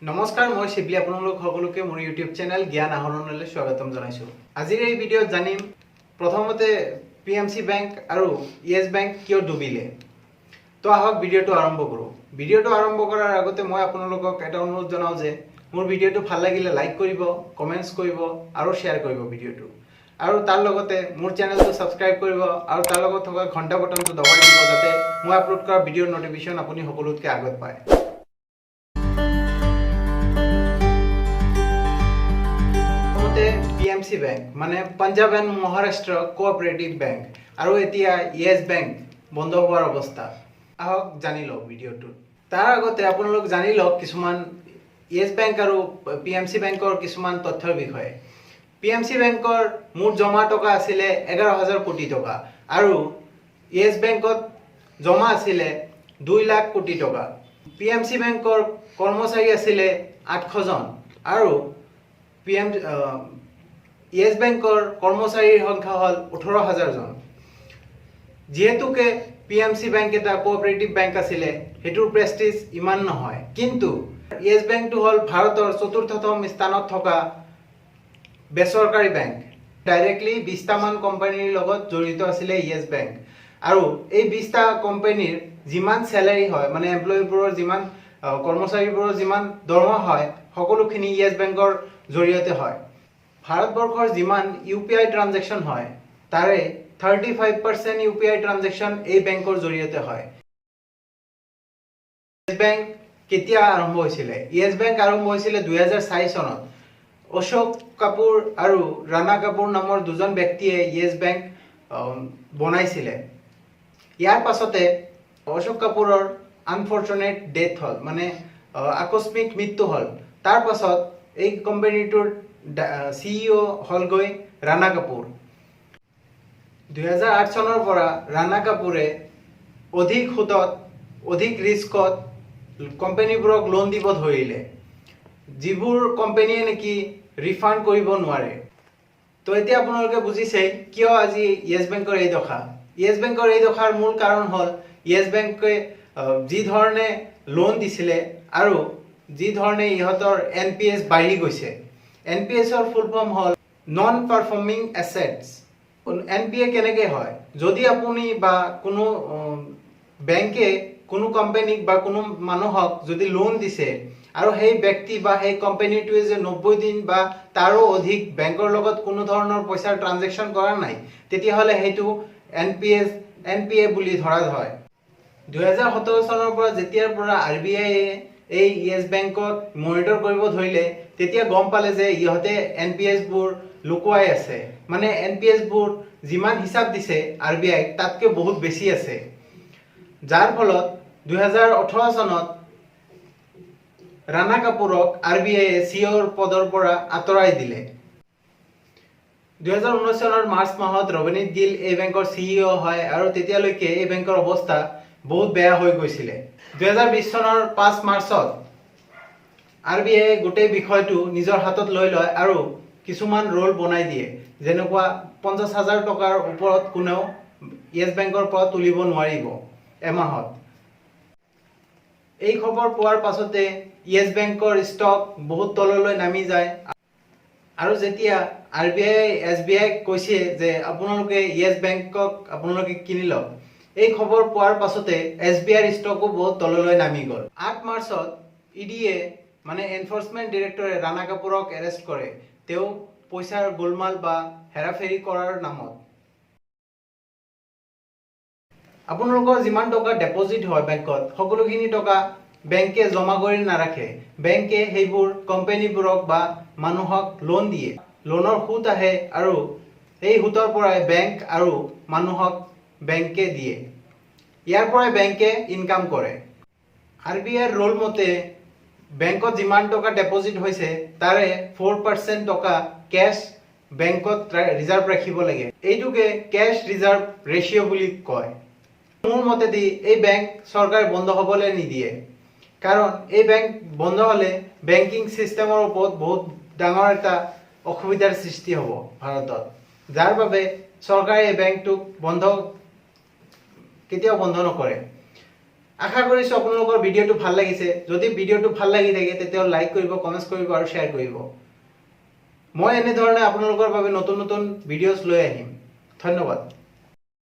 নমস্কাৰ, মই শিবলি আপোনালোক সকলোকে মোৰ ইউটিউব চেনেল জ্ঞান আহৰণলৈ স্বাগতম জনাইছো। আজিৰ এই ভিডিঅ'ত জানিম প্ৰথমতে পিএমচি বেংক আৰু ইয়েছ বেংক কিয় ডুবিলে। তো আহক ভিডিঅ'টো আৰম্ভ কৰোঁ। ভিডিঅ'টো আৰম্ভ কৰাৰ আগতে মই আপোনালোকক এটা অনুৰোধ জনাওঁ যে মোৰ ভিডিঅ'টো ভাল লাগিলে লাইক কৰিব, কমেণ্টছ কৰিব আৰু শ্বেয়াৰ কৰিব ভিডিঅ'টো। আৰু তাৰ লগতে মোৰ চেনেলটো ছাবস্ক্ৰাইব কৰিব আৰু তাৰ লগত থকা ঘণ্টা বটনটো দবাই দিব যাতে মই আপলোড কৰা ভিডিঅ'ৰ নটিফিকেশ্যন আপুনি সকলোতকৈ আগত পায়। পিএমচি বেংক মানে Punjab and Maharashtra cooperative bank আৰু এতিয়া ইয়েছ বেংক বন্ধ হোৱাৰ অৱস্থা। আহক জানি লওক ভিডিঅ'টোত। তাৰ আগতে আপোনালোক জানি লওক কিছুমান ইয়েছ বেংক আৰু পিএমচি বেংকৰ কিছুমান তথ্যৰ বিষয়ে। পিএমচি বেংকৰ মুঠ জমা টকা আছিলে 11,000 কোটি টকা আৰু ইয়েছ বেংকত জমা আছিলে 2 লাখ কোটি টকা। পিএমচি বেংকৰ কৰ্মচাৰী আছিলে 800 জন আৰু ইয়েছ বেংকৰ কৰ্মচাৰীৰ সংখ্যা হ'ল 18,000 জন। যিহেতুকে পিএমচি বেংক এটা কোঅপাৰেটিভ বেংক আছিলে, সেইটোৰ প্ৰেষ্টিজ ইমান নহয়, কিন্তু ইয়েছ বেংকটো হ'ল ভাৰতৰ 4ৰ্থতম স্থানত থকা বেচৰকাৰী বেংক। ডাইৰেক্টলি 20টামান কোম্পানীৰ লগত জড়িত আছিলে ইয়েছ বেংক আৰু এই 20টা কোম্পানীৰ যিমান চেলাৰী হয় মানে এমপ্লয়ীবোৰৰ যিমান কৰ্মচাৰীবোৰৰ যিমান দৰমহা হয় সকলোখিনি ইয়েছ বেংকৰ জৰিয়তে হয়। ভাৰতবৰ্ষৰ যিমান ইউপিআই ট্ৰানজেকশ্যন হয় তাৰে 35% ইউপিআই ট্ৰানজেকশ্যন এই বেংকৰ জৰিয়তে হয়। ইয়েছ বেংক কেতিয়া আৰম্ভ হৈছিলে? ইয়েছ বেংক আৰম্ভ হৈছিলে 2004 চনত। অশোক কাপুৰ আৰু ৰাণা কাপুৰ নামৰ দুজন ব্যক্তিয়ে ইয়েছ বেংক বনাইছিলে। ইয়াৰ পাছতে অশোক কাপুৰৰ আনফৰ্চুনেট ডেথ হ'ল, মানে আকস্মিক মৃত্যু হ'ল। তাৰ পাছত এই কোম্পানীটোৰ CEO হ'লগৈ ৰাণা কাপুৰ। 2008 চনৰ পৰা ৰাণা কাপুৰে অধিক সুদত অধিক ৰিস্কত কোম্পানীবোৰক লোন দিব ধৰিলে, যিবোৰ কোম্পানীয়ে নেকি ৰিফাণ্ড কৰিব নোৱাৰে। তো এতিয়া আপোনালোকে বুজিছে কিয় আজি ইয়েছ বেংকৰ এই দশা। ইয়েছ বেংকৰ এই দশাৰ মূল কাৰণ হ'ল ইয়েছ বেংকে যি ধৰণে লোন দিছিলে আৰু যি ধৰণে ইহঁতৰ NPS বাঢ়ি গৈছে। NPSৰ ফুল ফৰ্ম হ'ল নন পাৰফৰ্মিং এছেটছ। NPA কেনেকৈ হয়? যদি আপুনি বা কোনো বেংকে কোনো কোম্পানীক বা কোনো মানুহক যদি লোন দিছে আৰু সেই ব্যক্তি বা সেই কোম্পানীটোৱে যে 90 দিন বা তাৰো অধিক বেংকৰ লগত কোনো ধৰণৰ পইচাৰ ট্ৰানজেকশ্যন কৰা নাই, তেতিয়াহ'লে সেইটো NPA বুলি ধৰা হয়। 2017 চনৰ পৰা যেতিয়াৰ পৰা RBI এই ইয়েছ বেংকক মনিটৰ কৰিব ধৰিলে তেতিয়া গম পালে যে ইহঁতে NPSবোৰ লুকুৱাই আছে। মানে NPSবোৰ যিমান হিচাপ দিছে RBI তাতকৈ বহুত বেছি আছে, যাৰ ফলত 2018 চনত ৰাণা কাপুৰক RBI CEOৰ পদৰ পৰা আঁতৰাই দিলে। 2019 চনৰ মাৰ্চ মাহত ৰৱনীত গিল এই বেংকৰ CEO হয় আৰু তেতিয়ালৈকে এই বেংকৰ অৱস্থা বহুত বেয়া হৈ গৈছিলে। 2020 চনৰ 5 মাৰ্চত RBI গোটেই বিষয়টো নিজৰ হাতত লৈ লয় আৰু কিছুমান ৰোল বনাই দিয়ে, যেনেকুৱা 50,000 টকাৰ ওপৰত কোনেও ইয়েছ বেংকৰ পৰা তুলিব নোৱাৰিব এমাহত। এই খবৰ পোৱাৰ পাছতে ইয়েছ বেংকৰ ষ্টক বহুত তললৈ নামি যায় আৰু যেতিয়া RBI SBI কৈছে যে আপোনালোকে ইয়েছ বেংকক আপোনালোকে কিনি লওক, এই খবৰ পোৱাৰ পাছতে SBIৰ ষ্টকো বহুত তললৈ নামি গ'ল। 8 মাৰ্চত EDয়ে মানে এনফৰ্চমেণ্ট ডিৰেক্টৰে ৰাণা কাপুৰক এৰেষ্ট কৰে, তেওঁ পইচাৰ গোলমাল বা হেৰাফেৰি কৰাৰ নামত। আপোনালোকৰ যিমান টকা ডেপজিট হয় বেংকত সকলোখিনি টকা বেংকে জমা কৰি নাৰাখে। বেংকে সেইবোৰ কোম্পানীবোৰক বা মানুহক লোন দিয়ে। লোনৰ সুত আহে আৰু এই সুতৰ পৰাই বেংক আৰু মানুহক বেংকে দিয়ে। ইয়াৰ পৰাই বেংকে ইনকাম কৰে। RBIৰ ৰোল মতে বেংকত যিমান টকা ডেপজিট হৈছে তাৰে 4% টকা কেছ বেংকত ৰিজাৰ্ভ ৰাখিব লাগে। এইটোকে কেছ ৰিজাৰ্ভ ৰেচিঅ' বুলি কয়। মোৰ মতেদি এই বেংক চৰকাৰে বন্ধ হ'বলৈ নিদিয়ে, কাৰণ এই বেংক বন্ধ হ'লে বেংকিং চিষ্টেমৰ ওপৰত বহুত ডাঙৰ এটা অসুবিধাৰ সৃষ্টি হ'ব ভাৰতত, যাৰ বাবে চৰকাৰে এই বেংকটোক কেতিয়াও বন্ধ নকৰে। আশা কৰিছোঁ আপোনালোকৰ ভিডিঅ'টো ভাল লাগিছে। যদি ভিডিঅ'টো ভাল লাগি থাকে তেতিয়াহ'লে লাইক কৰিব, কমেণ্টছ কৰিব আৰু শ্বেয়াৰ কৰিব। মই এনেধৰণে আপোনালোকৰ বাবে নতুন নতুন ভিডিঅ'ছ লৈ আহিম। ধন্যবাদ।